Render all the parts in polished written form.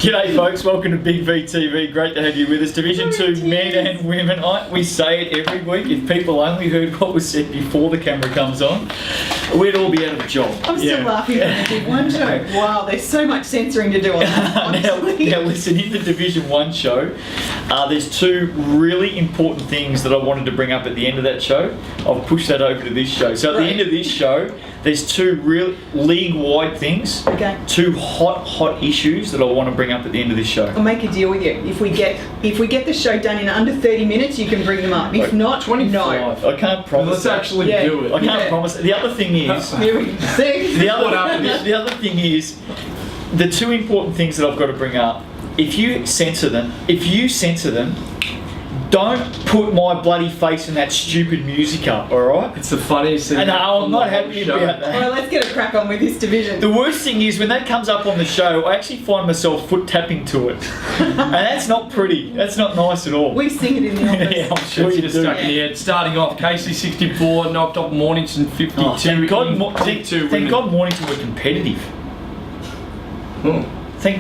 G'day folks, welcome to Big VTV. Great to have you with us. Division 2 men and women. We say it every week. If people only heard what was said before the camera comes on, we'd all be out of a job. I'm still laughing at the Big One show. Wow, there's so much censoring to do on that. now listen, in the Division 1 show, there's two really important things that I wanted to bring up at the end of that show. I'll push that over to this show. So at the end of this show, there's two real league-wide things. Okay. Two hot issues that I want to bring up at the end of this show. I'll make a deal with you. If we get the show done in under 30 minutes, you can bring them up. If not, 25. no. I can't promise. Let's actually do it. I can't promise. The other thing is, the other thing is, the two important things that I've got to bring up. If you censor them, don't put my bloody face in that stupid music up, alright? It's the funniest thing. And I'm not happy about that. Well, let's get a crack on with this division. The worst thing is when that comes up on the show, I actually find myself foot tapping to it. And that's not pretty. That's not nice at all. We sing it in the office. Yeah, I'm sure It's you just do. stuck in the head. Starting off, Casey 64, knocked off Mornington 52. Oh, thank God, women. Mornington were competitive. Oh. They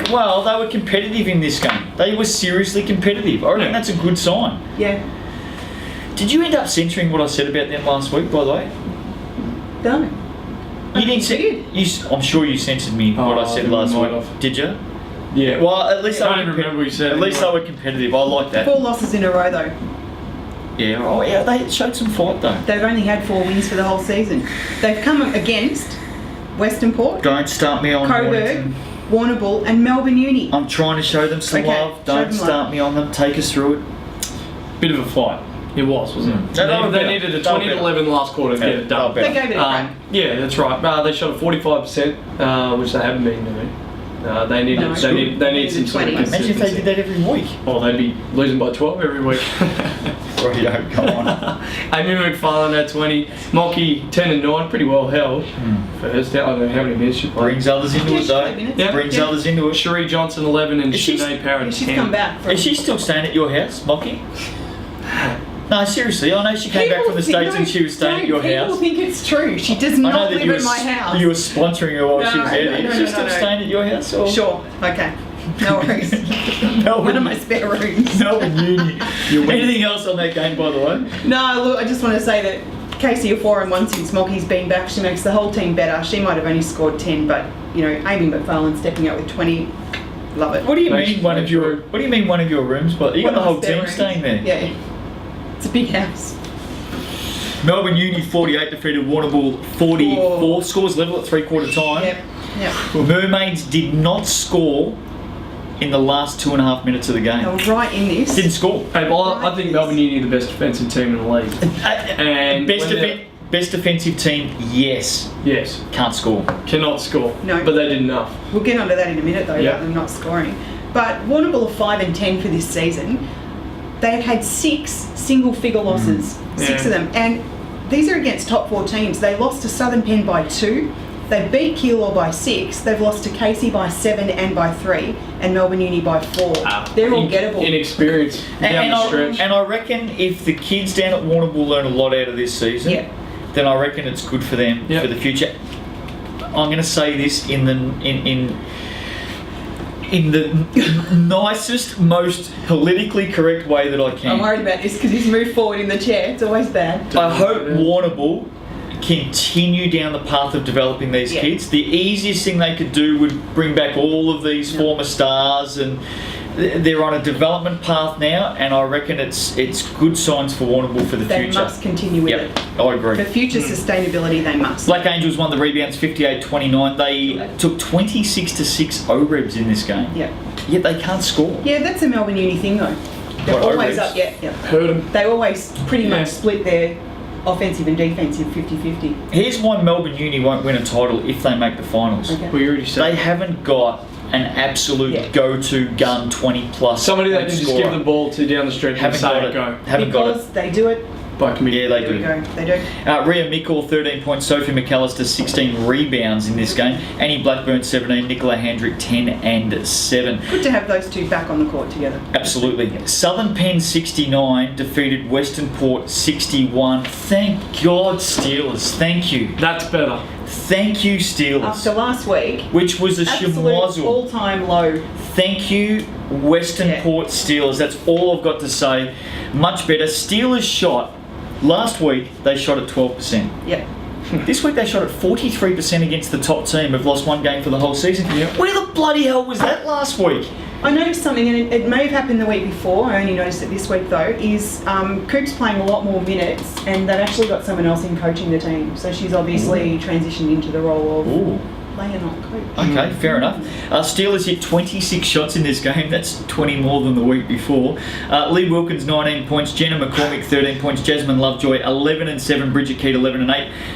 were competitive in this game. They were seriously competitive. I reckon that's a good sign. Yeah. Did you end up censoring what I said about them last week, by the way? No. You didn't. I'm sure you censored me what I said last week. Did you? Yeah. Well, at least I don't remember what you said. At least they were competitive. I like that. 4 losses in a row, though. Yeah. Oh, yeah. They showed some fight though. They've only had 4 wins for the whole season. They've come against Western Port, Don't start me on Coburg, Mornington. Warrnambool and Melbourne Uni. I'm trying to show them some Okay, love. show Don't them start love. me on them. Take us through it. Bit of a fight. It was, wasn't it? They needed a 20-11 last quarter to get it done. They gave it a crack. Yeah, that's right. They shot a 45%, which they haven't been doing. They need some 20. Imagine if they did that every week. Oh, they'd be losing by 12 every week. Rightio, come on. Amy McFarlane at 20, Mocky 10 and 9, pretty well held. First, I don't know how many minutes she played. Brings others into it though. Yeah. Brings others into it. Cherie Johnson 11 and Is she- Sinead Parrott She's 10. come back. Is she still staying at your house, Mocky? No, seriously. I know she came back from the States and she was staying at your People house. think it's true. She does I know not that live at my house. you were sponsoring her while she was there. No, Is she still staying at your house? Or? Sure. Okay. No worries. One Melbourne, of my spare rooms. Melbourne Uni. Anything else on that game, by the way? No, look, I just want to say that Casey are 4-1 since Mocky's been back. She makes the whole team better. She might have only scored 10, but Amy McFarlane stepping up with 20. Love it. What do you Makes- mean one of your? What do you mean one of your rooms? But you got the whole team staying there. Yeah. It's a big house. Melbourne Uni 48 defeated Warrnambool 44. Scores level at 3/4 time. Yep. Mermaids did not score in the last 2.5 minutes of the game. They were right in this. Didn't score. Hey, well, I think Melbourne Uni are the best defensive team in the league. And Best defensive team, yes. Yes, Can't score. cannot score. No. But they did enough. We'll get onto that in a minute though, Yeah. about them not scoring. But Warrnambool are 5 and 10 for this season. They've had 6 single-figure losses, 6 of them, and these are against top 4 teams. They lost to Southern Penn by 2. They beat Keilor by 6. They've lost to Casey by 7 and by 3, and Melbourne Uni by 4. They're all gettable. Inexperience down the stretch. And I reckon if the kids down at Warrnambool learn a lot out of this season, then I reckon it's good for them for the future. I'm going to say this in the nicest, most politically correct way that I can. I'm worried about this because he's moved forward in the chair. It's always bad. I hope Warrnambool continue down the path of developing these kids. The easiest thing they could do would bring back all of these former stars, and they're on a development path now, and I reckon it's good signs for Warrnambool for the They future. must continue with it. I agree. For future sustainability, they must. Black Angels won the rebounds 58-29. They took 26-6 O-Rebs in this game. Yeah. Yet they can't score. Yeah, that's a Melbourne Uni thing though. They're What, always O-Rebs? up, yeah. Heard them. They always pretty much split their offensive and defensive 50-50. Here's why Melbourne Uni won't win a title if they make the finals. Okay. We already said. They haven't got an absolute go-to gun 20+ Somebody they can just scorer. give the ball to down the stretch and Haven't say got it, it. go. Haven't got Because they do it. By committee. Yeah, they There we do. go. They do. Rhea Mickle, 13 points. Sophie McAllister, 16 rebounds in this game. Annie Blackburn, 17. Nicola Handrick, 10 and 7. Good to have those two back on the court together. Absolutely. Southern Penn, 69, defeated Western Port, 61. Thank God, Steelers. Thank you. That's better. Thank you, Steelers. After last week, Which was a absolute schmozzle. all-time low. Thank you, Western Yeah. Port Steelers. That's all I've got to say. Much better. Steelers shot, last week, they shot at 12%. Yep. This week they shot at 43% against the top team. Have lost one game for the whole season. Yep. Where the bloody hell was that last week? I noticed something, and it may have happened the week before, I only noticed it this week though, is Coop's playing a lot more minutes, and they've actually got someone else in coaching the team. So she's obviously transitioned into the role of Ooh. player, not coach. Okay, fair enough. Steelers hit 26 shots in this game. That's 20 more than the week before. Lee Wilkins, 19 points. Jenna McCormick, 13 points. Jasmine Lovejoy, 11 and 7. Bridget Keat, 11 and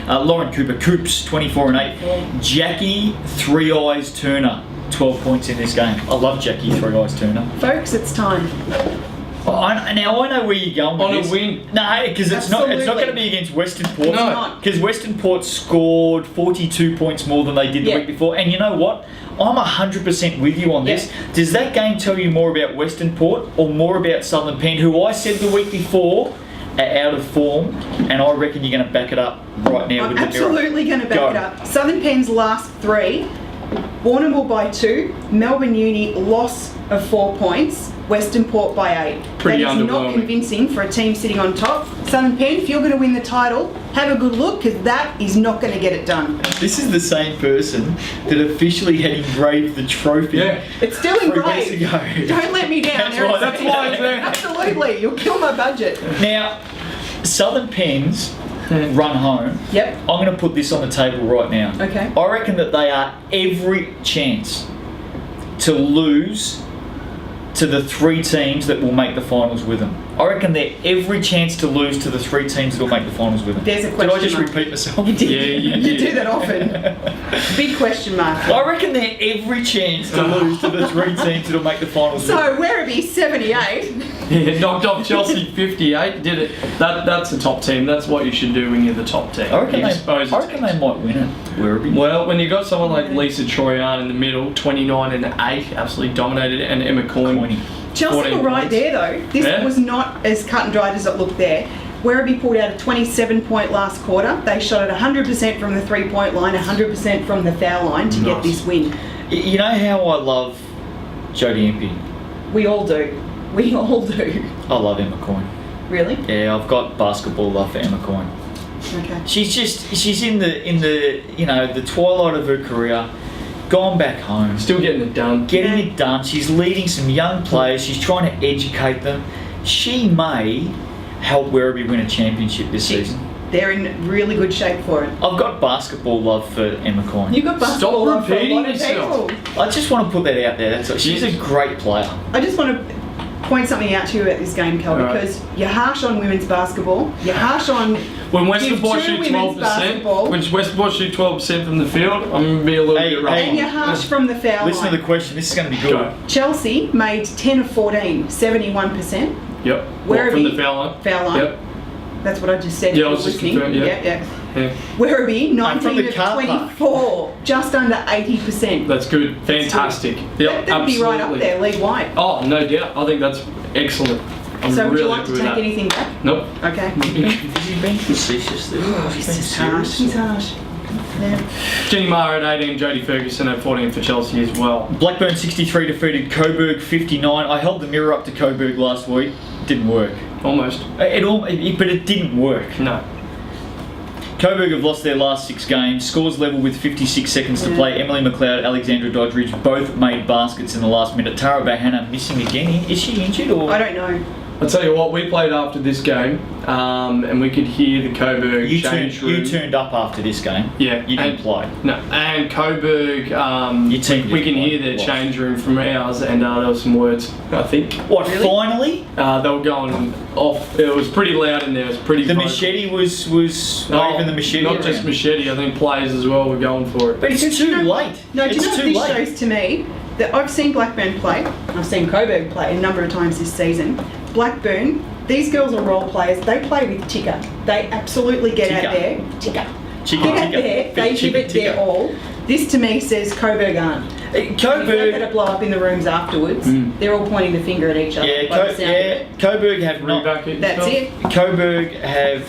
8. Lauren Coops, 24 and 8. Jackie Three Eyes Turner, 12 points in this game. I love Jackie Three Eyes Turner. Folks, it's time. Now I know where you're going with On a this. win. No, because it's not Absolutely. going to be against Western Port. No. not. Because Western Port scored 42 points more than they did the Yeah. week before. And you know what? I'm 100% with you on this. Does that game tell you more about Western Port or more about Southern Penn, who I said the week before are out of form, and I reckon you're going to back it up right now I'm with the mirror. absolutely going to back Go. it up. Southern Penn's last 3, Warrnambool by 2, Melbourne Uni loss of 4 points, Western Port by 8. Pretty that is not underwhelming. convincing for a team sitting on top. Southern Penn, if you're going to win the title, have a good look, because that is not going to get it done. This is the same person that officially had engraved the trophy. Yeah. It's still 3 weeks engraved. ago. Don't let me down. That's right, that's why it's there. Absolutely, you'll kill my budget. Now, Southern Penn's run home. Yep. I'm going to put this on the table right now. Okay. I reckon that they are every chance to lose to the 3 teams that will make the finals with them. I reckon they're every chance to lose to the 3 teams that will make the finals with them. There's a Did I question just mark. repeat myself? You did. Yeah, you You did. do that often. Big question mark. I reckon they're every chance to lose to the 3 teams that will make the finals with them. So Werribee 78. Yeah, knocked off Chelsea 58. Did it? That's the top team. That's what you should do when you're the top team. I reckon, You expose I the reckon teams. they might win it. Werribee. Well, when you got someone like Lisa Troyan in the middle, 29 and 8, absolutely dominated, and Emma Coyne. Chelsea 14 were right points. there though. This Yeah. was not as cut and dried as it looked there. Werribee pulled out a 27-point last quarter. They shot at 100% from the 3-point line, 100% from the foul line to get Nice. this win. You know how I love Jodie Impey? We all do. We all do. I love Emma Coyne. Really? Yeah, I've got basketball love for Emma Coyne. Okay. She's in the you know, the twilight of her career, gone back home, Still getting it done. getting Yeah. it done. She's leading some young players. She's trying to educate them. She may help Werribee win a championship this season. They're in really good shape for it. I've got basketball love for Emma Coyne. You've got basketball Stop love for a repeating lot of yourself. people. I just want to put that out there. That's all. She's a great player. I just want to point something out to you at this game, Kel, All right. because you're harsh on women's basketball. You're harsh on When Western Give Port two shoot women's 12%, basketball. when Western Port shoot 12% from the field, I'm going to be a little Hey, bit rough. hey. and you're harsh from the foul Listen line. to the question. This is going to be good. Go. Chelsea made 10 of 14, 71%. Yep. What, from the Werribee, foul line? foul line. Yep. That's what I just said. Yeah, if I you're was just listening. confirming, yeah. Yeah. Yeah. Werribee, I'm from 19 the of car park. 24, just under 80%. That's good. Fantastic. Yep, That'd be right up absolutely. there, league wide. Oh, no doubt. I think that's excellent. I'm So would really you like happy to with take that. anything back? Nope. Okay. Is he being facetious there? Oh, He's he's being just harsh. serious. He's harsh. Yeah. Jenny Maher at 18, Jodie Ferguson at 14 for Chelsea as well. Blackburn 63 defeated Coburg 59. I held the mirror up to Coburg last week. Didn't work. Almost. But it didn't work. No. Coburg have lost their last 6 games. Scores level with 56 seconds to Yeah. play. Emily McLeod, Alexandra Doddridge both made baskets in the last minute. Tara Bahana missing again. Is she injured or? I don't know. I'll tell you what, we played after this game, and we could hear the Coburg change room. You turned up after this game. Yeah. You didn't and- play. No, and Coburg, Your team we can didn't hear play. their Lost. change room from ours, and there were some words, I think. What, Really? finally? They were going off. It was pretty loud in there. It was pretty The vocal. machete was waving the machete Not just around. machete, I think players as well were going for it. But it's Do you too know- late. No, do it's you know what too this late. shows to me? That I've seen Blackburn play. I've seen Coburg play a number of times this season. Blackburn, these girls are role players. They play with ticker. They absolutely get out Ticker. there. Ticker. Chicken Get out ticker. there. They give Chicken it their ticker. all. This to me says Coburg aren't. If they're going to Coburg, blow up in the rooms afterwards, they're all pointing the finger at each other. yeah, by the sound of it. Coburg have not. That's it. Coburg have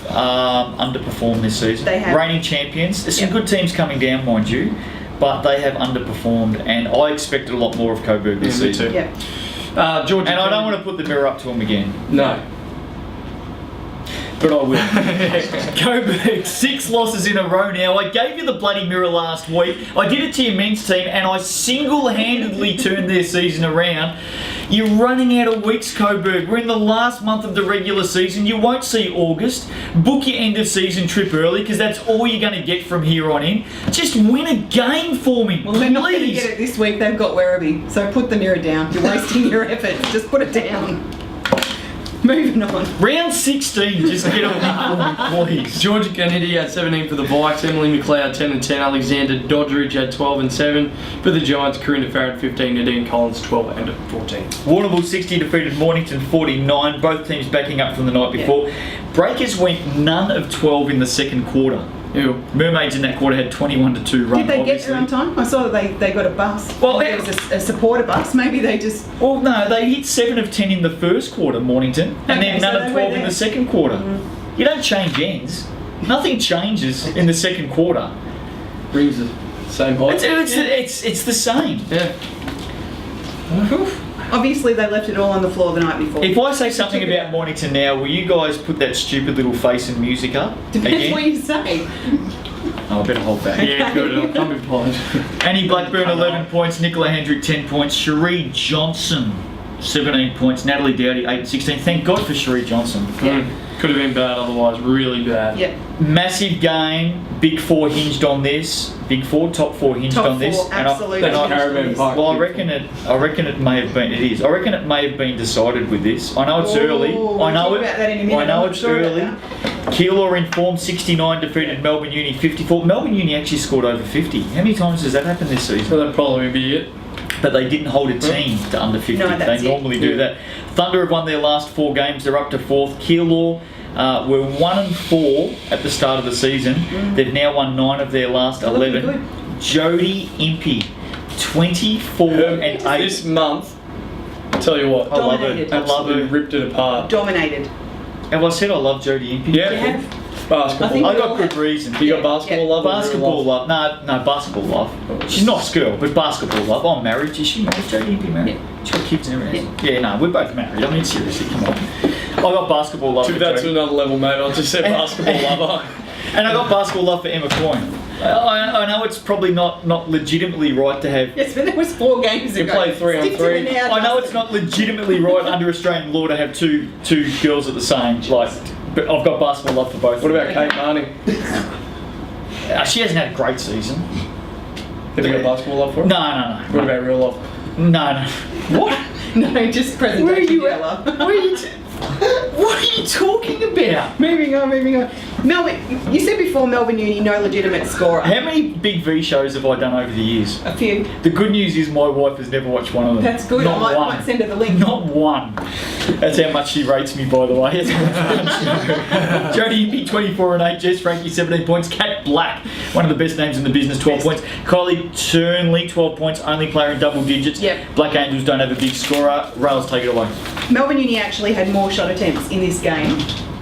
underperformed this season. They have. Reigning champions. There's some Yep. good teams coming down, mind you, but they have underperformed, and I expected a lot more of Coburg this Yeah, me season. too. Yeah. Georgia. And I don't want to put the mirror up to them again, No. but I will. Coburg, 6 losses in a row now. I gave you the bloody mirror last week. I did it to your men's team, and I single-handedly turned their season around. You're running out of weeks, Coburg. We're in the last month of the regular season. You won't see August. Book your end-of-season trip early, because that's all you're going to get from here on in. Just win a game for me, Well, they're not going to please. get it this week. They've got Werribee. So put the mirror down. You're wasting your effort. Just put it down. Moving on. Round 16, just get a win for me, please. Georgia Kennedy had 17 for the Vikes, Emily McLeod 10 and 10, Alexander Doddridge had 12 and 7 for the Giants, Corinna Farrett 15, Nadine Collins 12 and 14. Warrnambool 60 defeated Mornington 49, both teams backing up from the night before. Breakers went none of 12 in the second quarter. Ew. Mermaids in that quarter had 21-2 run. Did they get obviously. there on time? I saw that they got a bus. Well, There was a supporter bus. Maybe they just... Well, no, they hit 7 of 10 in the first quarter, Mornington, and Okay, then none so of they 12 were in the there. second quarter. You don't change ends. Nothing changes in the second quarter. Brings the same height. It's the same. Yeah. Obviously, they left it all on the floor the night before. If I say something about Mornington now, will you guys put that stupid little face and music up Depends again? what you say. Oh, I better hold back. Yeah, good. I'll come in point. Annie Blackburn 11 points, Nicola Hendrick 10 points, Cherie Johnson 17 points, Natalie Dowdy 8 and 16. Thank God for Cherie Johnson. Could have been bad otherwise, really bad. Yep. Massive game. Big Four hinged on this. Big Four, top four hinged Top on this. four, absolutely. And I- Caravan Park. Well, I reckon it may have been. It is. I reckon it may have been decided with this. I know it's early. We'll I know talk it. about that in a minute. I know I'm not it's sure about early. that. Keilor in form, 69 defeated Melbourne Uni 54. Melbourne Uni actually scored over 50. How many times has that happened this season? So that'd probably be it. But they didn't hold a team to under 50. No, that's they it. normally do Yeah. that. Thunder have won their last 4 games. They're up to 4th. Keilor were 1 and 4 at the start of the season. They've now won 9 of their last They're looking 11. Jodie Impey, 24 and 8. This month, I tell you what, I love her. Dominated. I love absolutely her. ripped it apart. Dominated. Have I said I love Jodie Impey? Yeah. You have. Basketball. I think I we got all good have. reason. You got basketball Yeah. love? or Basketball real love. No, basketball love. She's a nice girl, but basketball love. I'm married. Is she married? Jodie Impey married? She's got kids and everything. Yeah, no, we're both married. I mean, seriously, come on. I got basketball love. Took for that Jodie. to another level, mate. I just said basketball lover. And I got basketball love for Emma Coyne. I know it's probably not legitimately right to have. Yes, but that was 4 games You ago. play 3 on Stick to 3. the now, I know it's Justin. not legitimately right under Australian law to have two girls at the same. Like, but I've got basketball love for both. What about Kate Marnie? She hasn't had a great season. Have you got basketball love for her? No. What about real love? No. What? No, just presentation. Where are you at? Ella. What are you talking about? Moving on. Melbourne, you said before Melbourne Uni, no legitimate scorer. How many Big V shows have I done over the years? A few. The good news is my wife has never watched one of them. That's good. Not I one. might send her the link. Not one. That's how much she rates me, by the way. Jodie Impey, 24 and 8. Jess Frankie, 17 points. Kat Black, one of the best names in the business, 12 points. Kylie Turnley, 12 points. Only player in double digits. Yep. Black Angels don't have a big scorer. Rails, take it away. Melbourne Uni actually had more shot attempts in this game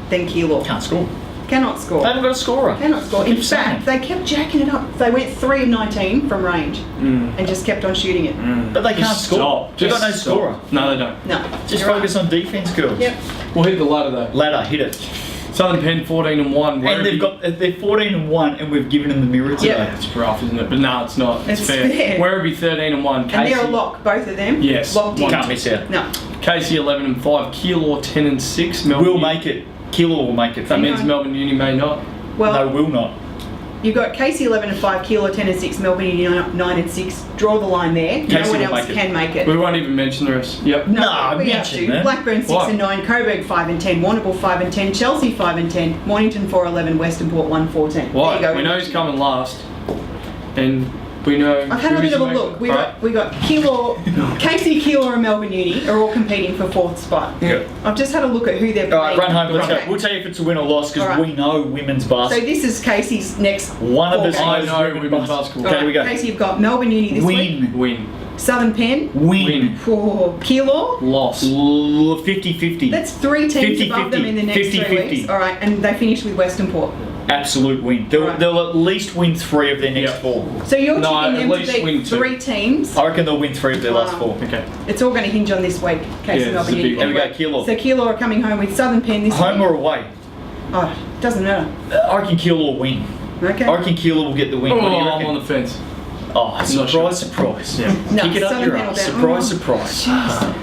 than Keilor. Can't score. Cannot score. They haven't got a scorer. Cannot score. In Keep saying. fact, they kept jacking it up. They went 3 of 19 from range and just kept on shooting it. But they can't score. Stop. They've got no Just stop. scorer. No, they don't. No. Just You're focus on defence, girls. Yep. We'll hit the ladder though. Ladder, hit it. Southern Penn 14 and 1. And they're 14 and 1, and we've given them the mirror today. Yep. It's rough, isn't it? But no, it's not. It's fair. fair. Werribee 13 and 1. And they're a lock, both of them. Yes. Locked in. Can't miss out. No. Casey 11 and 5. Keilor 10 and 6. Melbourne We'll Uni- make it. Keilor will make it. That means on. Melbourne Uni may not. Well, No, will not. you've got Casey 11 and 5, Keilor 10 and 6, Melbourne Uni 9 and 6. Draw the line there. Casey No one will else make it. can make it. We won't even mention the rest. Yep. No, we have mention to. that. Blackburn 6 Why? and 9, Coburg 5 and 10, Warrnambool 5 and 10, Chelsea 5 and 10, Mornington 4 11, Western Port 1 14. Why? There you go. We know who's coming last. And We know. I've had a who bit is of a making- look. We Alright. got Keilor, Casey, Keilor, and Melbourne Uni are all competing for 4th spot. Yeah. I've just had a look at who they're All right, playing. run home. Let's Okay. go. We'll tell you if it's a win or loss because All right. we know women's So basketball. this is Casey's next. One of four us games. I knows know women's basketball. Okay, we go. Casey, you've got Melbourne Uni this week. Win. Win. Southern Penn. Win. For Keilor. Loss. 50-50. That's 3 teams 50-50. above them in the next 3 50-50. weeks. All right, and they finish with Western Port. Absolute win. They'll, Right. they'll at least win 3 of their next Yep. 4. So you're No, tipping at them to least win beat 2. 3 teams. I reckon they'll win 3 of their last Wow. 4. Okay. It's all going to hinge on this week. Casey, Yeah, Melbourne it's a Uni. big one. There we Anyway, go, Keilor. So Keilor are coming home with Southern Penn this Home week. or away? Oh, doesn't matter. I reckon Keilor will win. Okay. I reckon Keilor will get the win. Oh, What do you I'm reckon? on the fence. Oh, not surprise, sure. surprise. Yeah. No, Kick it up Southern your Penn will ass. get- Surprise, Oh, surprise. jeez.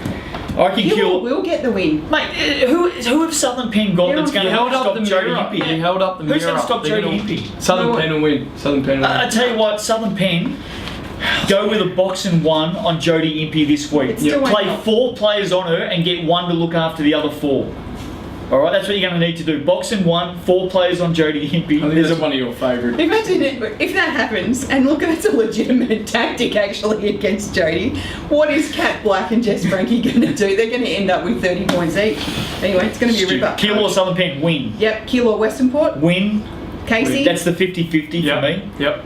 I reckon Keilor Keilor... will get the win. Mate, who have Southern Penn got They're that's on- going You to held up stop the Jody mirror. Impey? You held up the mirror. Who's going to stop They're Jody gonna- Impey? Southern No Penn will win. Southern Penn will win. I tell you what, Southern Penn go with a boxing 1 on Jody Impey this week. It still won't Play help. 4 players on her and get 1 to look after the other 4. All right, that's what you're going to need to do. Boxing 1, 4 players on Jody Impey. I think There's that's a one of your favourite. Imagine if that happens, and look, that's a legitimate tactic actually against Jody. What is Kat Black and Jess Frankie going to do? They're going to end up with 30 points each. Anyway, it's going to be a ripper. Keilor, Southern Penn, win. Yep, Keilor, Western Port. Win. Casey. That's the 50-50 Yep. for me. Yep.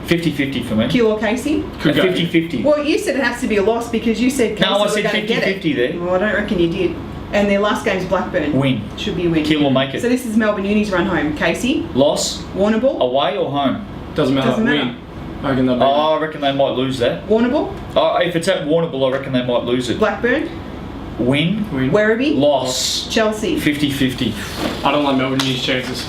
50-50 for me. Keilor, Casey. Could go. 50-50. Well, you said it has to be a loss because you said Casey No, I were said going to get it. 50-50 there. Well, I don't reckon you did. And their last game's Blackburn. Win. Should be a win. Keilor make it. So this is Melbourne Uni's run home. Casey, Loss, Warrnambool, away or home? Doesn't matter. Doesn't matter. Win. I reckon they'll beat Oh, I reckon they might lose that. Warrnambool, Oh, if it's at Warrnambool, I reckon they might lose it. Blackburn, Win, Win. Werribee, loss, Chelsea. 50-50. I don't like Melbourne Uni's chances.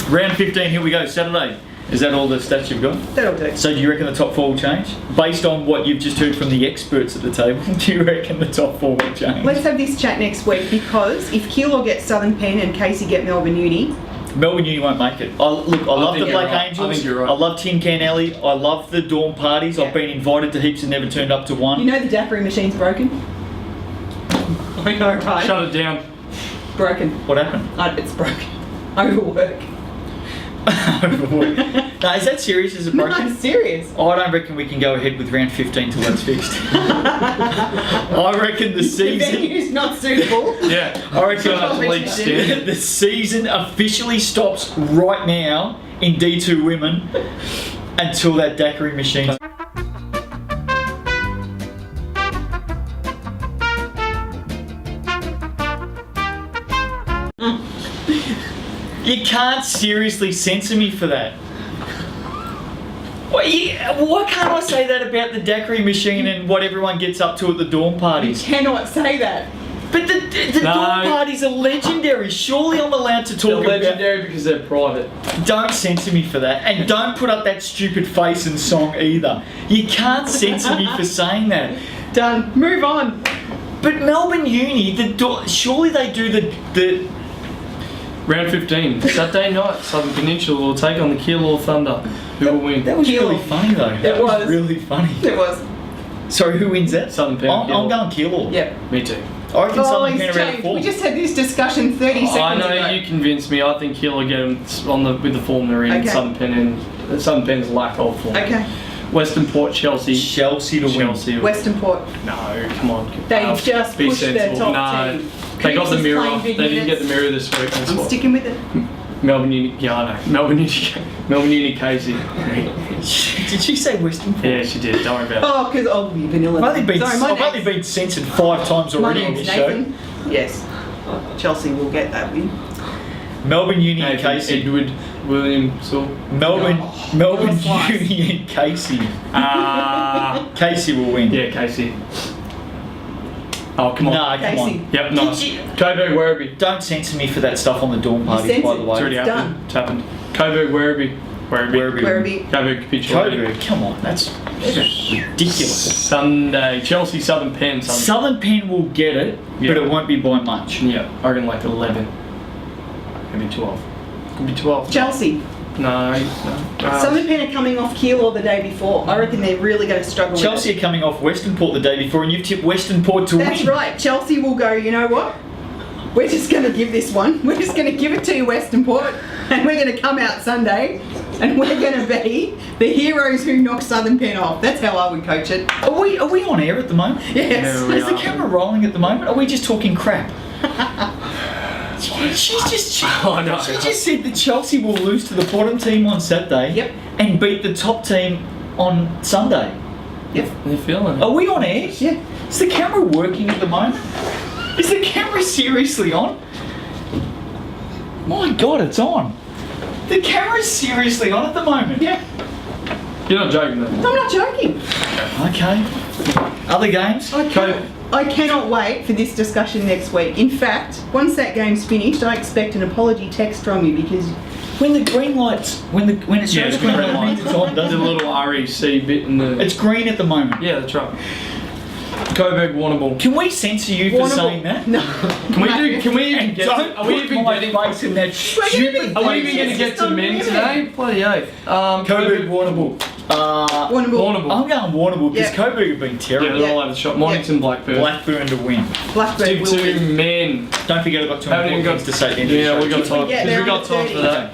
Round 15, here we go, Saturday. Is that all the stats you've got? That'll do. So do you reckon the top 4 will change? Based on what you've just heard from the experts at the table, do you reckon the top 4 will change? Let's have this chat next week because if Keilor gets Southern Penn and Casey get Melbourne Uni, Melbourne Uni won't make it. I love think the you're Black right. Angels. I think you're right. I love Tin Can Alley. I love the Dawn parties. Yeah. I've been invited to heaps and never turned up to one. you know the daiquiri machine's broken? I know, right? Shut it down. Broken. What happened? It's broken. Overwork. No, is that serious? Is it No, broken? I'm serious. I don't reckon we can go ahead with round 15 till that's fixed. I reckon the The season. venue's not suitable. Yeah. I reckon That's league standard. the season officially stops right now in D2 women until that daiquiri machine. You can't seriously censor me for that. Why can't I say that about the daiquiri machine and what everyone gets up to at the Dawn You parties? cannot say that. But the No. Dawn parties are legendary. Surely I'm allowed to They're talk about... legendary because they're private. Don't censor me for that. And don't put up that stupid face and song either. You can't censor me for saying that. Done. Move on. But Melbourne Uni, surely they do the Round 15. Saturday night, Southern Peninsula will take on the Keilor Thunder. Who will win? That was Keilor. really funny though. That was. really funny. It was. Sorry, who wins that? Southern Penn. I'm going Keilor. Yep. Me too. I reckon Oh, Southern he's Penn around changed. 4. We just had this discussion 30 seconds I know ago. you convinced me. I think Keilor get him on with the form they're in. Okay. Southern Penn and Southern Penn's lack of form. Okay. Western Port, Chelsea. Chelsea to win. Chelsea. Western Port. No, come on. They I'll just be pushed their sensible. top No, team. they got the Cripps is mirror. playing They big didn't get the minutes. mirror this week. That's I'm what. sticking with it. Melbourne Uni. Yeah, I know. Melbourne Uni, Casey. Did she say Western Port? Yeah, she did. Don't worry about it. Oh, because you vanilla. I've only been, Sorry, my I've only name's, been censored 5 times my already in name's this show. Nathan. Yes. Chelsea will get that win. Melbourne Uni and Nathan, Casey. Edward, William, Saul. Melbourne you're a slice. Uni and Casey. Casey will win. Yeah, Casey. Oh, come on. Nah, come Casey. on. Yep, nice. Did you- Coburg, Werribee. Don't censor me for that stuff on the Dawn parties, by the censored. It's way. already It's happened. done. It's happened. Coburg, Werribee. Werribee. Werribee. Coburg capitulated. Coburg, come on, that's ridiculous. Sunday, Chelsea, Southern Penn. Southern Penn will get it, Yeah. but it won't be by much. Yeah, I reckon like 11. Maybe 12. Could be 12. Chelsea. No. Southern Penn are coming off Keilor the day before. I reckon they're really going to struggle Chelsea with are coming off Western Port the day before, and you've tipped Western Port to it. That's win. right. Chelsea will go, you know what? we're just going to give this one. We're just going to give it to you, Western Port, and we're going to come out Sunday, and we're going to be the heroes who knock Southern Pen off. That's how I would coach it. Are we on air at the moment? Yes. Yeah, we Is the are. camera rolling at the moment? Are we just talking crap? She Oh, no. just said that Chelsea will lose to the bottom team on Saturday. Yep. And beat the top team on Sunday. Yep. They're feeling Are it. we on air? Yeah. Is the camera working at the moment? Is the camera seriously on? My God, it's on. The camera's seriously on at the moment. Yeah. You're not joking, though. I'm not joking. Okay. Other games? I cannot wait for this discussion next week. In fact, once that game's finished, I expect an apology text from you because When the green lights, when it Yeah, shows it's green green light, light. it's on, There's a doesn't it? little REC bit in the. It's green at the moment. Yeah, that's right. Coburg Warrnambool. Can we censor you for saying that? No. Can we even And get don't to, are we put even my getting face in that stupid Are we place. even going to get to men It's today? Bloody oath. Coburg Warrnambool. Warrnambool. Warrnambool. I'm going Warrnambool because Yeah. Coburg have been Yeah, terrible. they're all over the shop. Mornington, Blackburn. Blackburn to win. Blackburn Stick will to win. men. Don't forget I've got two Haven't even more got things to say at the end of the Yeah, show. we got If we time. get Because there we got under time 30. for that.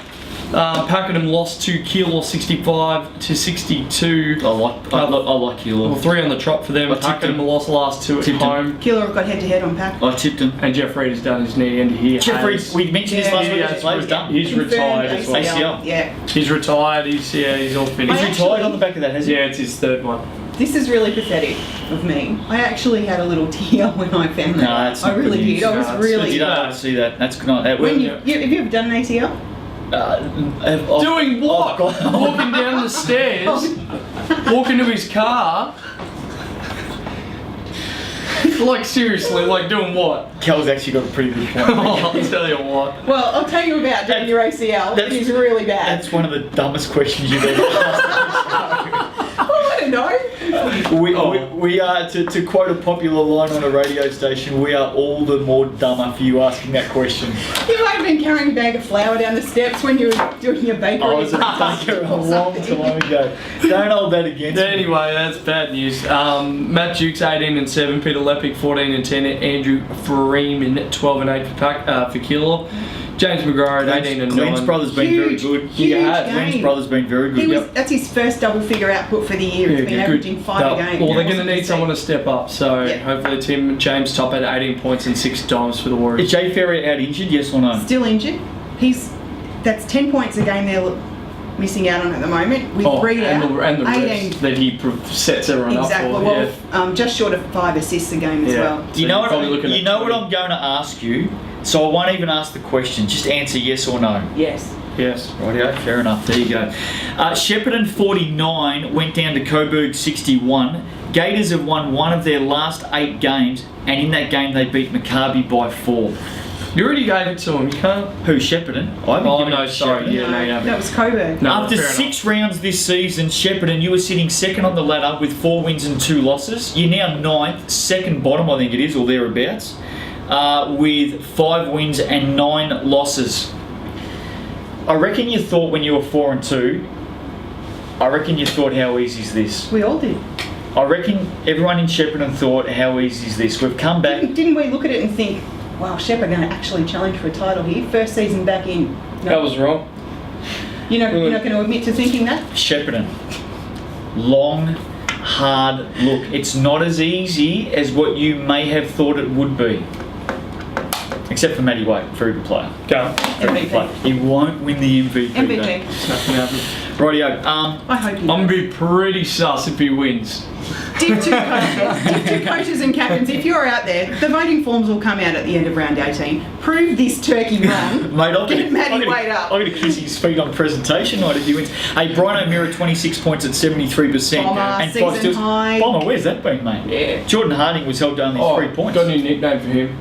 Pakenham lost to Keilor 65 to 62. I like Well, Keilor. 3 on the trot for them. I tipped Pakenham them. lost the last 2 at Tipped them. home. Killer have got head-to-head on pack. I tipped him. And Jeff Reed has done his knee and he Jeffrey, has, we mentioned this Yeah, last week. yeah, His player's done. he's Confirmed retired as well. ACL. Yeah. He's retired. He's all Is finished. he actually- retired on the back of that? Has he? Yeah, it's his 3rd one. This is really pathetic of me. I actually had a little tear when I found that. No, that's I not really good news. did. I was No, it's- really. You don't want to see that. That's not. That When have you ever done an ACL? Doing what? Oh, God. Walking down the stairs, walking to his car. Like seriously, like doing what? Cal's actually got a pretty good point. I'll tell you what. Well, I'll tell you about doing your ACL. It that's- is really bad. That's one of the dumbest questions you've ever asked. Oh, I don't know. We are, to quote a popular line on a radio station, we are all the more dumber for you asking that question. You might have been carrying a bag of flour down the steps when you were doing your bakery. I was a baker a long time ago. Don't hold that against me. Anyway, that's bad news. Matt Dukes 18 and 7, Peter Lepic 14 and 10, Andrew Freeman 12 and 8 for Keilor. James McGrath 18 and 9. Glenn's brother's been very Huge, good. huge Glenn's game. brother's been very good. He was, that's his first double figure output for the year. He's been averaging 5 a game. Well, they're going to need someone to step up. So Yeah. hopefully James top at 18 points and 6 dimes for the Is Warriors. Jay Ferrier out injured, yes or no? Still injured. That's 10 points a game they're missing out on at the moment. With Reed and out, the 18. rest that he sets everyone Exactly. up for. Well, Yeah. just short of 5 assists a game as Yeah. well. So You know you're what? probably looking You at know what 20. I'm going to ask you. So I won't even ask the question. Just answer yes or no. Yes. Yes. Rightio, fair enough. There you go. Shepparton 49 went down to Coburg 61. Gators have won one of their last 8 games, and in that game they beat Maccabi by 4. You already gave it to him. You can't. Who, Shepparton? I haven't Oh given no, it to sorry. Shepparton. Yeah, no, you haven't. That was Coburg. No, After fair 6 rounds this season, Shepparton, you were sitting second on the ladder with 4 wins and 2 losses. You're now 9th, second bottom, I think it is, or thereabouts, with 5 wins and 9 losses. I reckon you thought when you were 4 and 2, I reckon you thought, how easy is this? We all did. I reckon everyone in Shepparton thought, how easy is this? We've come back. Didn't we look at it and think, wow, Shep are going to actually challenge for a title here? First season back in. No. That was wrong. You're not going to admit to thinking that? Shepparton. Long, hard look. It's not as easy as what you may have thought it would be. Except for Matty White, very good player. Go. Very good player. He won't win the MVP. though. MVP. It's not gonna happen. Rightio. I hope you I'm gonna be pretty sus if he wins. Div 2 coaches. Div 2 coaches and captains, if you're out there, the voting forms will come out at the end of round 18. Prove this turkey wrong. Mate, I'm Get Matty Wade up. I'm going to kiss his feet on presentation night if he wins. Hey, Brian O'Meara, 26 points at 73%. Bomber, and season 5 steals. high. Bomber, where's that been, mate? Yeah. Jordan Harding was held to only 3 points. Got a new nickname for him.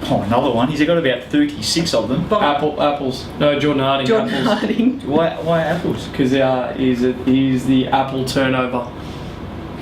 Oh, another one. He's got about 36 of them. Bomber. Apples. No, Jordan Harding. Jordan Apples. Harding. Why apples? Because he's the apple turnover.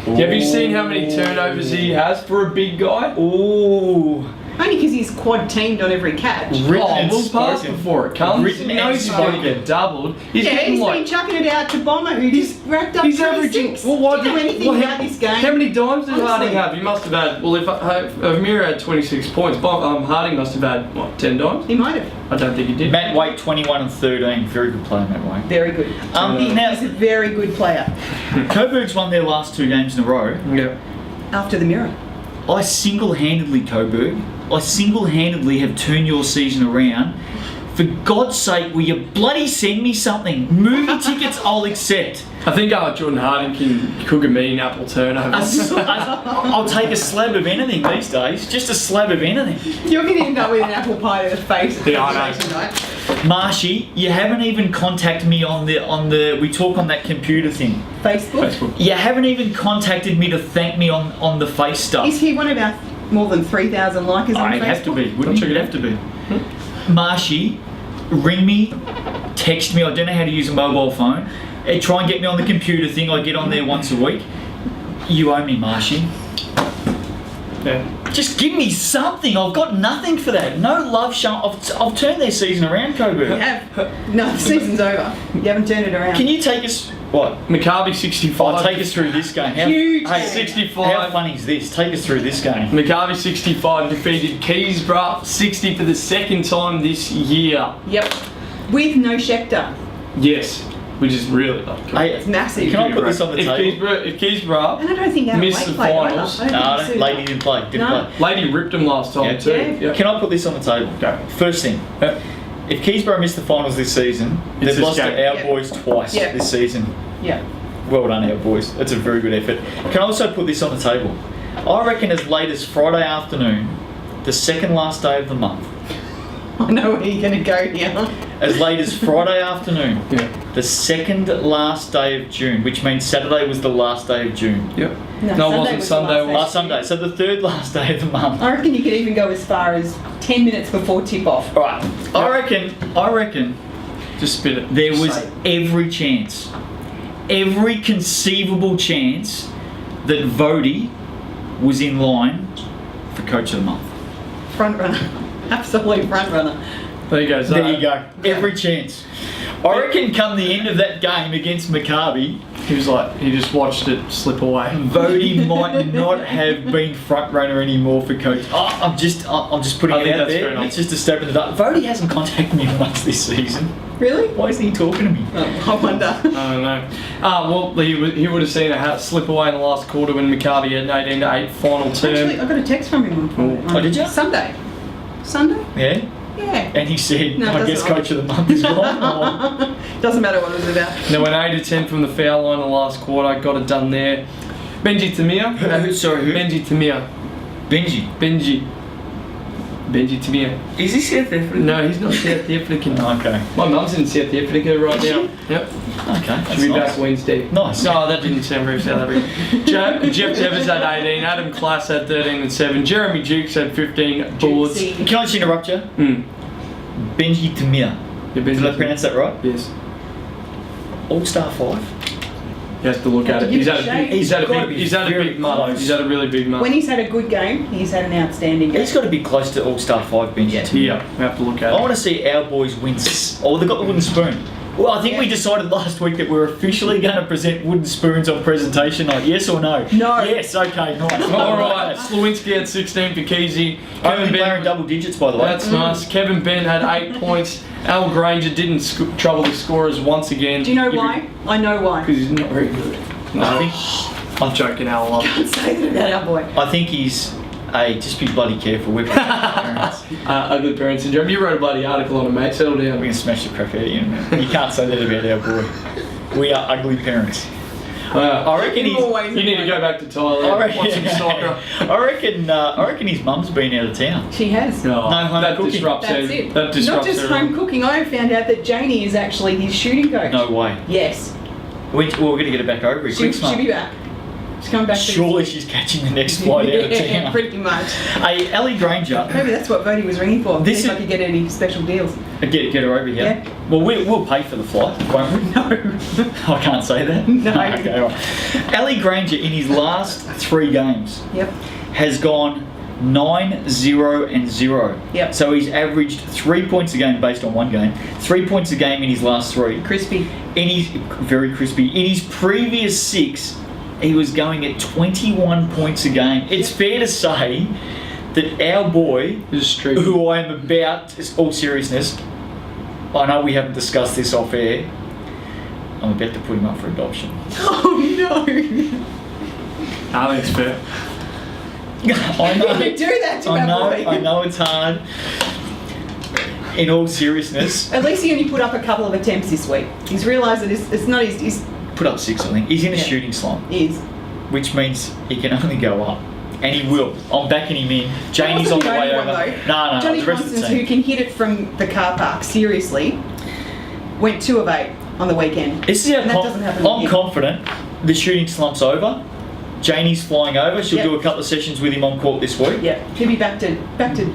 Have you seen how many turnovers he has for a big guy? Ooh. Only because he's quad teamed on every catch. Written and we'll pass spoken. before it comes. Written He knows and he's going to spoken. get doubled. He's Yeah, getting he's like... been chucking it out to Bomber, who just racked up He's 26. averaging. Well, what Do you know anything about this game? How many dimes did Harding Honestly. have? He must have had. Well, if Mira had 26 points, Harding must have had what 10 dimes? He might have. I don't think he did. Matt Waite, 21 and 13. Very good player, Matt Waite. Very good. Now, He's a very good player. Coburg's won their last 2 games in a row. Yeah. After the mirror. I single-handedly, Coburg, have turned your season around. For God's sake, will you bloody send me something? Movie tickets I'll accept. I think Jordan Harding can cook a mean apple turnover. I'll take a slab of anything these days. Just a slab of anything. You're going to end up with an apple pie to the face. Yeah, I know. Tonight. Marshy, you haven't even contacted me on the we talk on that computer thing. Facebook. You haven't even contacted me to thank me on the face stuff. Is he one of our more than 3,000 likers on I'd Facebook? have to be, wouldn't you? It'd have to be. Marshy, ring me, text me. I don't know how to use a mobile phone. Try and get me on the computer thing. I get on there once a week. You owe me, Marshy. Yeah. Just give me something. I've got nothing for that. No love shown. I've turned their season around, Coburg. You have. No, the season's over. You haven't turned it around. Can you take us? What? Maccabi 65. Oh, take us through this game. Huge Hey, game. 65. How funny is this? Take us through this game. Maccabi 65 defeated Keysborough 60 for the second time this year. Yep. With no Schechter. Yes, which is really like. Hey, It's massive. Can I put this on the if table? If Keysborough And I don't think Adam missed Wake the played either. finals. I don't No, think he lady suited didn't play. Didn't No. play. Lady ripped him last time Yeah. too. Yeah. Yeah. Can I put this on the table? Go. First thing, Yeah. if Keysborough missed the finals this season, It's they've this lost game. to our Yeah. boys twice Yeah. this season. Yeah. Well done, our boys. That's a very good effort. Can I also put this on the table? I reckon as late as Friday afternoon, the second last day of the month, I know where you're going to go now. as late as Friday afternoon, Yeah. the second last day of June, which means Saturday was the last day of June. Yep. No, No, it Sunday wasn't was the Sunday. last day. Last Sunday, so the third last day of the month. I reckon you could even go as far as 10 minutes before tip-off. All right, I reckon Just spit it. there Just was say it. every conceivable chance that Vody was in line for Coach of the Month. Front runner. Absolute front runner. There you go. So There you go. Every chance. I reckon come the end of that game against Maccabi, He was like, he just watched it slip away. Vody might not have been front runner anymore for Coach. I'm just putting I it think out that's fair there. enough. It's just a stab in the dark. Vody hasn't contacted me once this season. Really? Why isn't he talking to me? Oh, I wonder. I don't know. Well, he would have seen a hat slip away in the last quarter when Maccabi had an 18-8 final Actually, term. I got a text from him on Oh, did ya? Sunday. Sunday? Yeah. Yeah. And he said, No, it I guess doesn't- Coach of the Month is gone. Or- Doesn't matter what it was about. They went 8 to 10 from the foul line in the last quarter. Got it done there. Benji Tamir. Sorry, who? Benji Tamir. Benji. Benji Tamir. Is he South African? No, he's not South African. Okay. My mum's in South Africa right Is now. she? Yep. Okay. That's She'll be nice. back Wednesday. Nice. No, that didn't sound very South African. Jeff Devers had 18. Adam Klass had 13 and 7. Jeremy Jukes had 15 boards. Juicy. Can I just interrupt you? Benji Tamir. Yeah, Did I pronounce that right? Yes. All-Star 5? You have to look Have at to it. give He's it had a a shake. big, he's had a Gotta big, be he's had a very big month. close. He's had a really big month. When he's had a good game, he's had an outstanding game. He's got to be close to All-Star 5, Benji Tamir. Yeah, we have to look at I it. want to see our boys win. Oh, they've got the wooden spoon. Well, I think we Yeah. decided last week that we're officially going to present wooden spoons on presentation night. Yes or no? No. Yes, okay, nice. All right, Slawinski had 16 for Keezy. Only player in double digits, by the way. That's nice. Kevin Ben had 8 points. Al Granger didn't trouble the scorers once again. Do you know why? I know why. Because he's not very good. I I'm joking, Al. I love Can't say that about our boy. think he's. Hey, just be bloody careful. We're parents. Ugly parent syndrome. You wrote a bloody article on it, mate. Settle We're down. going to smash the crap out of you. You can't say that about our boy. We are ugly parents. I reckon You he's. always You need to go back to Thailand. I reckon, Watch some soccer. I reckon his mum's been out of town. She has. No, home that cooking. disrupts That's every- it. That Not disrupts just everyone. home cooking. I found out that Janie is actually his shooting coach. No way. Yes. We're going to get her back over here. Quick, She'll be back. She's coming back. Surely she's catching the next flight out of Yeah, town. pretty much. Hey, Ellie Granger. Maybe that's what Vody was ringing for. This See if I is- could get any special deals. Get her over here. Yeah. Well, we'll pay for the flight, won't we? No. I can't say that. No. Okay, all right. Ellie Granger, in his last 3 games, Yep. has gone 9, 0 and 0. Yep. So he's averaged 3 points a game based on one game. 3 points a game in his last 3. Crispy. Very crispy. In his previous 6, he was going at 21 points a game. It's fair to say that our boy, who I am about, all seriousness, I know we haven't discussed this off air, I'm about to put him up for adoption. Oh no! I think it's fair. I know. You do that to our boy. I know it's hard. In all seriousness, At least he only put up a couple of attempts this week. He's realised that it's not his. He's put up 6, I think. He's in a shooting slump, is. which means he can only go up. And he will. I'm backing him in. Janie's on the way over. No, Johnny the rest of the Constance, who team. can hit it from the car park, seriously, went 2 of 8 on the weekend. This is how And that doesn't happen with I'm him. confident the shooting slump's over. Janie's flying over. She'll Yep. do a couple of sessions with him on court this week. Yeah, he'll be back to.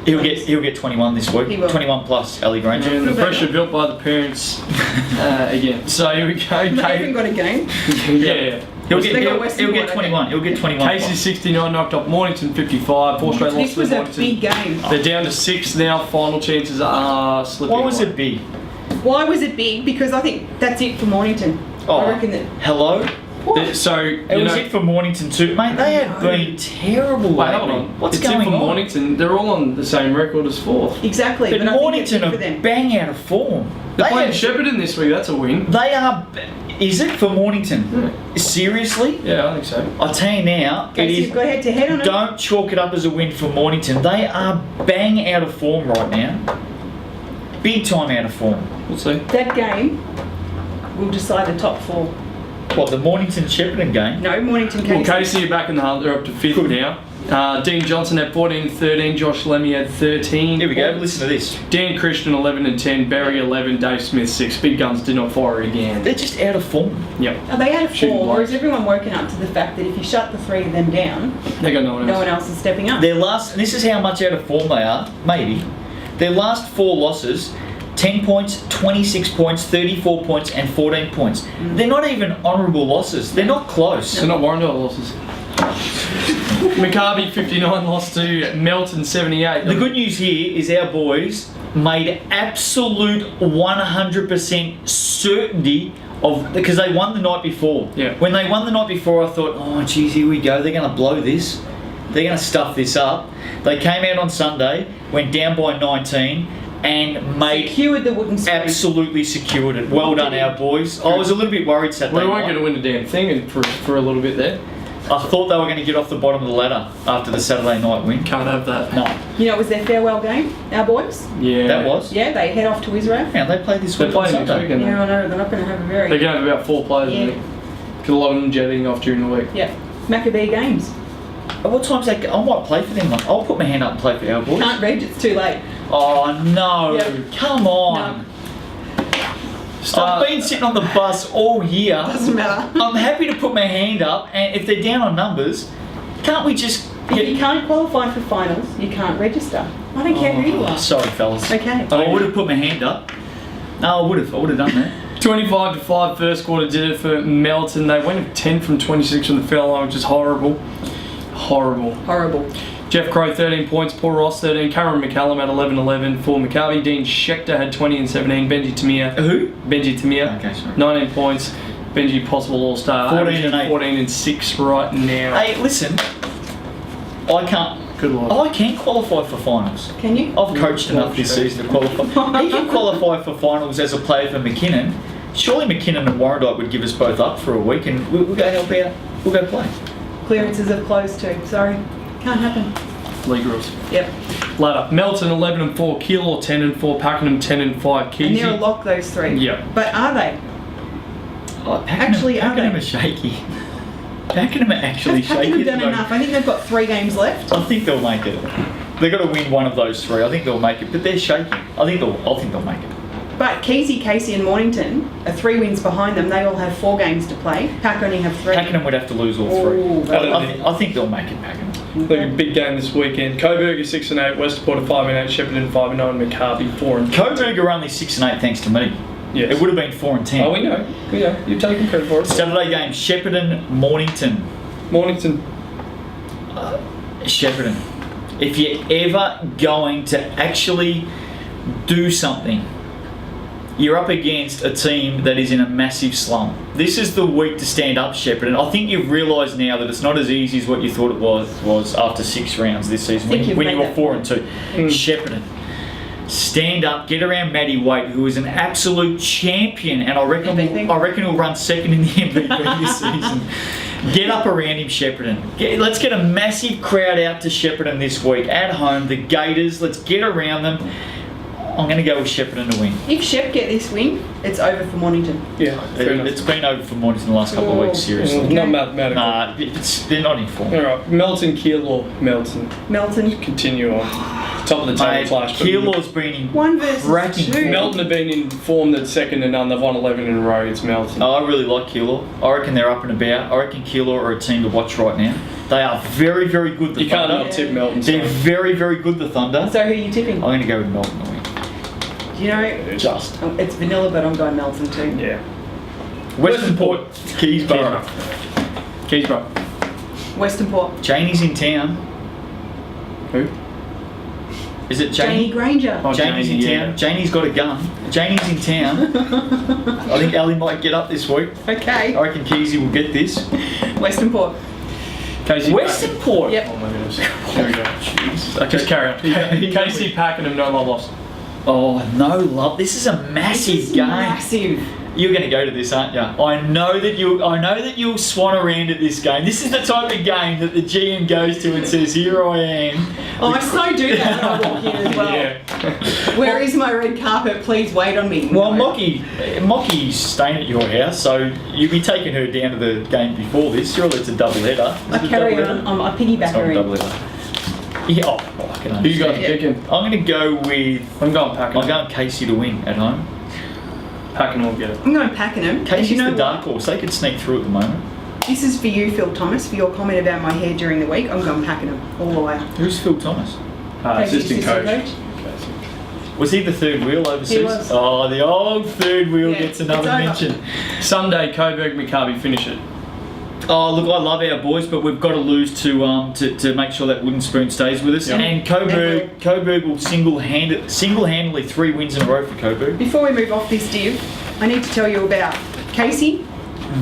He'll get 21 this week. He will. 21 plus, Ali Granger. And the pressure built by the parents again. So here we go. Not even got a game. Yeah. He'll They got get Western 21. Water. He'll get 21. Casey plus. 69 knocked off Mornington 55. 4 straight losses This was to a Mornington. big game. They're down to 6 now. Final chances are slipping. Why was away. it big? Why was it big? Because I think that's it for Mornington. Oh, I reckon that. hello? So It you was know, it for Mornington too. Mate, they have been terrible wait, lately. hold on. What's it's going in for on? Mornington. They're all on the same record as 4th. Exactly. But I think it's Mornington big are for them. bang out of form. They're They playing have- Shepparton this week. That's a win. They are. Is it for Mornington? Seriously? Yeah, I think so. I tell you now, Okay, it so is. you've got head to head on it. Don't chalk it up as a win for Mornington. They are bang out of form right now. Big time out of form. We'll see. That game will decide the top 4. What, the Mornington Shepparton game? No, Mornington Well, Casey. Casey are back in the hunt. They're up to 5th Good. now. Dean Johnson had 14 and 13. Josh Lemmy had 13. Here we go. points. Listen to this. Dan Christian 11 and 10. Barry 11. Dave Smith 6. Big Guns did not fire again. They're just out of form. Yep. Are they out of Shooting form, or blocks. is everyone working up to the fact that if you shut the 3 of them down, They got no one else. no one else is stepping up? Their last, and this is how much out of form they are, maybe. Their last 4 losses, 10 points, 26 points, 34 points, and 14 points. They're not even honourable losses. They're not close. They're not Warrendale losses. Maccabi 59 lost to Melton 78. The good news here is our boys made absolute 100% certainty of, because they won the night before. Yeah. When they won the night before, I thought, oh geez, here we go. They're going to blow this. They're going to stuff this up. They came out on Sunday, went down by 19, and made Secured the wooden spoon. absolutely secured it. Well done, our boys. I was a little bit worried Saturday We weren't night. going to win a damn thing for a little bit there. I thought they were going to get off the bottom of the ladder after the Saturday night win. Can't have that. No, You know, it was their farewell game, our boys. Yeah. that was. Yeah, they head off to Israel. Yeah, they played this They're week on playing next Sunday. weekend. Yeah, I know, they're not going to have a very... They're going to have about 4 players, Yeah. I think. Because a lot of them jetting off during the week. Yeah, Maccabee games. At what time's that? I might play for them. I'll put my hand up and play for our boys. Can't read, it's too late. Oh no! Yeah. Come on! I've been sitting on the bus all year. Doesn't matter. I'm happy to put my hand up, and if they're down on numbers, can't we just If you get? can't qualify for finals, you can't register. I don't care who you are. Sorry, fellas. Okay. I would have put my hand up. No, I would have done that. 25-5 first quarter did it for Melton. They went 10 from 26 from the foul line, which is horrible. Horrible. Horrible. Jeff Crow 13 points, Paul Ross 13, Cameron McCallum had 11-11 for Maccabi. Dean Schechter had 20 and 17. Benji Tamir. Who? Benji Tamir. Okay, sorry. 19 points. Benji possible all-star. 14 and 8. 14 and 6 right now. Hey, listen. I can't. Good luck. I can qualify for finals. Can you? I've coached enough this season to qualify. He can qualify for finals as a player for McKinnon. Surely McKinnon and Warrandyte would give us both up for a week and we'll go help out. We'll go play. Clearances have closed too. Sorry. Can't happen. League rules. Yep. Ladder. Melton 11 and 4, Keilor 10 and 4, Pakenham 10 and 5, And Keezy. they're a lock, those 3. Yeah. But are they? Oh, Actually, are Pakenham they? are shaky. Pakenham are actually Have shaky. them done enough? I think they've got 3 games left. I think they'll make it. They've got to win one of those 3. I think they'll make it, but they're shaky. I think they'll make it. But Keezy, Casey and Mornington are 3 wins behind them. They all have 4 games to play. Pack only have 3. Pakenham would have to lose all 3. Ooh, I think they'll make it, Pakenham. Look, a big game this weekend. Coburg is 6 and 8, Westport 5 and 8, Shepparton 5 and 9, Maccabi 4 and 2. Coburg are only 6 and 8 thanks to me. Yes. It would have been 4 and 10. Oh, we know. You've taken credit for it. Saturday game, Shepparton, Mornington. Mornington. Shepparton. if you're ever going to actually do something, you're up against a team that is in a massive slump. This is the week to stand up, Shepparton. I think you've realised now that it's not as easy as what you thought it was after 6 rounds this season when you were 4 and 2. Shepparton, stand up, get around Matty Waite, who is an absolute champion, and I reckon he'll run second in the MVP this season. Get up around him, Shepparton. Let's get a massive crowd out to Shepparton this week at home. The Gators, let's get around them. I'm going to go with Shepparton to win. If Shep get this win, it's over for Mornington. Yeah, It's been over for Mornington the last couple of weeks, seriously. Not mathematical. Nah, they're not in form. All right, Melton, Keilor, Melton. Melton. Continue on. Top of the table clash. Keilor's been in 1 versus cracking 2. Melton have been in form that's second to none. They've won 11 in a row. It's Melton. I really like Keilor. I reckon they're up and about. I reckon Keilor are a team to watch right now. They are very, very good. The You can't Thunder. not tip Melton. They're very, very good, the Thunder. So who are you tipping? I'm going to go with Melton to win. Do you know? Just. It's vanilla, but I'm going Melton too. Yeah. Western Port, Keysborough. Keysborough. Western Port. Janie's in town. Who? Is it Janie Janie? Granger. Oh, Janie's in Janie, town. Janie's got a gun. Janie's in town. I think Ali might get up this week. Okay. I reckon Keysy will get this. Western Port. Casey Western Port. Yep. Oh my goodness. There we go. Okay. Just carry on. Casey Pakenham, no love lost. Oh, no love. This is a massive This is game. massive. You're going to go to this, aren't you? I know that you'll swan around at this game. This is the type of game that the GM goes to and says, "Here I am." Oh, I so do that when I walk in as well. Yeah. Where is my red carpet? Please wait on me. Well, No. Mockie's staying at your house, so you'll be taking her down to the game before this. Surely it's a double header. I carry on. I piggyback It's not her a double in. header. Yeah, I can Who you got understand. picking? I'm going to go with. I'm going Pakenham. I'm going Casey to win at home. Pakenham will get it. I'm going Pakenham. Casey's You know the what? dark horse. They could sneak through at the moment. This is for you, Phil Thomas, for your comment about my hair during the week. I'm going Pakenham all the way. Who's Phil Thomas? Casey's Assistant coach. Casey. Was he the third wheel overseas? He was. Oh, the old third wheel Yeah, gets another it's over. mention. Sunday, Coburg, Maccabi, finish it. Oh, look, I love our boys, but we've got to lose to make sure that wooden spoon stays with us. Yep. And Coburg will single-handedly 3 wins in a row for Coburg. Before we move off this div, I need to tell you about Casey,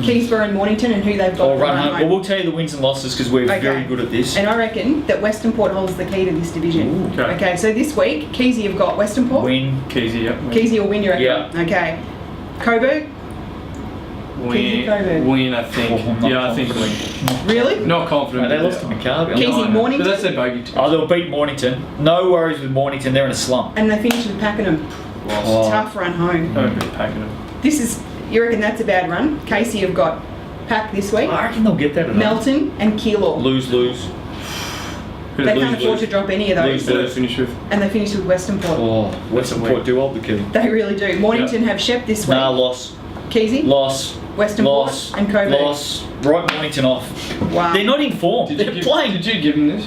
Keysborough and Mornington and who they've got. Or to run home. Well, we'll tell you the wins and losses because we're Okay. very good at this. And I reckon that Western Port holds the key to this division. Ooh, okay. So this week, Keysy have got Western Port. Win. Keezy, yep. Keysy will win, you reckon? Yeah. Okay. Coburg? Keezy, Coburg. Win, I think. Oh, I'm not Yeah, I think confident. win. Really? Not confident. Mate, they lost to Maccabi. Keezy, I know. Mornington? But that's their bogey team. Oh, they'll beat Mornington. No worries with Mornington. They're in a slump. And they finished with Pakenham. Oh. Tough run home. I reckon Pakenham. This is, you reckon that's a bad run? Casey have got Pack this week. I reckon they'll get that. Melton and Keilor. Lose. Who They did can't afford to drop any of those. Who did they finish with? And they finished with Western Port. Oh, Western That's a Port do hold the key. They really do. Mornington have Shep this week. Nah, loss. Keysy, Loss. Western Loss. Port and Coburg. Loss. Right Mornington off. Wow. They're not in form. They're playing. Did you give them this?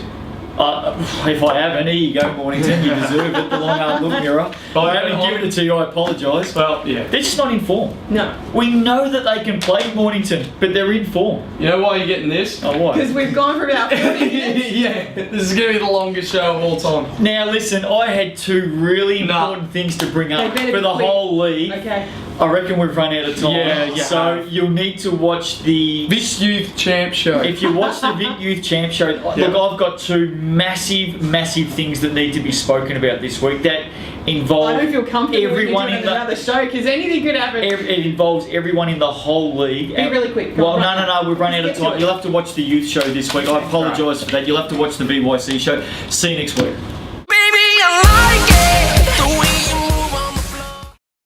If I haven't, here you go, Mornington. You deserve it. The long hard look mirror. If I haven't given it to you, I apologise. Well, yeah. They're just not in form. No. We know that they can play Mornington, but they're in form. You know why you're getting this? Oh, why? Because we've gone for about 40 minutes. Yeah, this is going to be the longest show of all time. Now listen, I had 2 really Nah. important things to bring They up better for be the quick. whole league. Okay. I reckon we've run out of time. Yeah, you so have. you'll need to watch the. This Youth Champ Show. If you watch the Vic Youth Champ Show, Yeah. look, I've got 2 massive things that need to be spoken about this week that involve I don't feel comfortable everyone with you in doing the. another show because anything could happen. It involves everyone in the whole league. Be really quick. Well, Come on. no, we've run out of Let's get time. to it. You'll have to watch the youth show this week. I apologise for that. You'll have to watch the BYC show. See you next week.